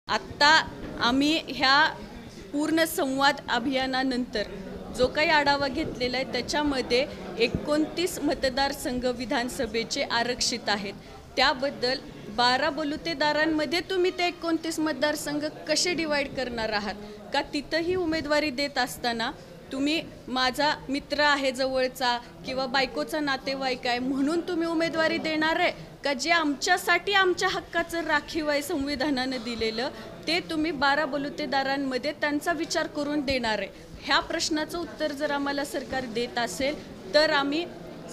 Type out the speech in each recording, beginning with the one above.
आत्ता आम्ही ह्या पूर्ण संवाद अभियानानंतर जो काही आढावा घेतलेला आहे त्याच्यामध्ये 29 मतदारसंघ विधानसभेचे आरक्षित आहेत। त्याबद्दल 12 बलुतेदारांमध्ये तुम्ही ते 29 मतदारसंघ कसे डिवाइड करणार आहात का तिथेही उमेदवारी देत असताना तुम्ही माझा मित्र आहे जवळचा किंवा बायकोचा नातेवाईक आहे म्हणून तुम्ही उमेदवारी देणार आहे का जे आमच्यासाठी आमच्या हक्काचं राखीव आहे संविधानाने दिलेलं ते तुम्ही 12 बलुतेदारांमध्ये त्यांचा विचार करून देणार आहे। ह्या प्रश्नाचं उत्तर जर आम्हाला सरकार देत असेल तर आम्ही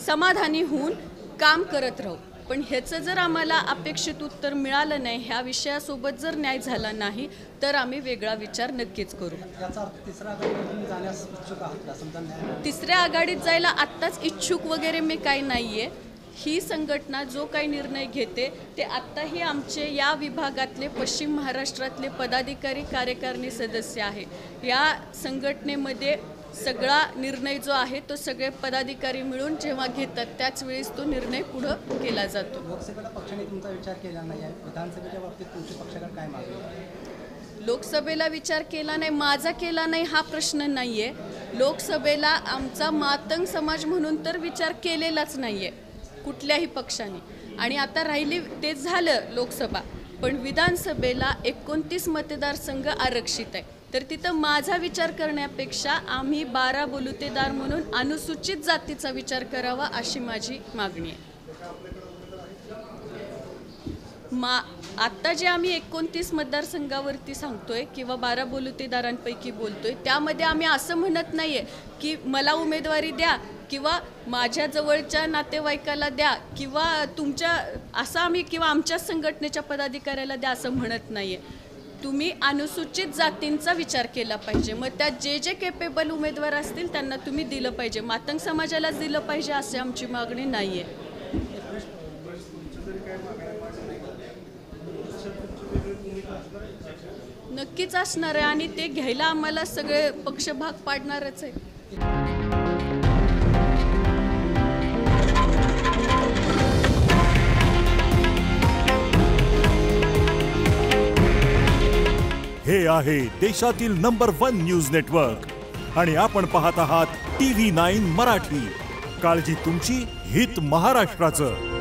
समाधानी होऊन काम करत राहू, पण ह्याचं जर आम्हाला अपेक्षित उत्तर मिळालं नाही, ह्या विषयासोबत जर न्याय झाला नाही तर आम्ही वेगळा विचार नक्कीच करू। तिसऱ्या आघाडीत जायला आत्ताच इच्छुक वगैरे मी काही नाहीये। ही संघटना जो काही निर्णय घेते ते आत्ताही आमचे या विभागातले पश्चिम महाराष्ट्रातले पदाधिकारी कार्यकारिणी सदस्य आहे। या संघटनेमध्ये सगळा निर्णय जो आहे तो सगळे पदाधिकारी मिळून जेव्हा घेतात त्याच वेळेस तो निर्णय पुढे केला जातो। लोकसभेला पक्षाने तुमचा विचार केला नाही आहे, विधानसभेच्या बाबतीत तुमच्या पक्षाकडे काय मागणी आहे? लोकसभेला विचार केला नाही, माझा केला नाही हा प्रश्न नाहीये। लोकसभेला आमचा मातंग समाज म्हणून तर विचार केलेलाच नाहीये कुठल्याही पक्षाने, आणि आता राहिली ते झालं लोकसभा, पण विधानसभेला 29 मतदारसंघ आरक्षित आहे तर तिथं माझा विचार करण्यापेक्षा आम्ही 12 बलुतेदार म्हणून अनुसूचित जातीचा विचार करावा अशी माझी मागणी आहे। आत्ता जे आम्ही 29 मतदारसंघावरती सांगतोय किंवा 12 बलुतेदारांपैकी बोलतोय त्यामध्ये आम्ही असं म्हणत नाहीये की मला उमेदवारी द्या किंवा माझ्या जवळच्या नातेवाईकाला द्या किंवा तुमच्या असं आम्ही किंवा आमच्या संघटनेच्या पदाधिकाऱ्याला द्या असं म्हणत नाहीये। तुम्ही अनुसूचित जातींचा विचार केला पाहिजे, मग त्यात जे जे केपेबल उमेदवार असतील त्यांना तुम्ही दिलं पाहिजे, मातंग समाजालाच दिलं पाहिजे असे आमची मागणी नाहीये। नक्कीच असणार आहे आणि ते घ्यायला आम्हाला सगळे पक्ष भाग पाडणारच आहे। हे आहे देशातील नंबर 1 न्यूज नेटवर्क आणि आपण पाहत आहात TV9 मराठी। काळजी तुमची, हित महाराष्ट्राचं।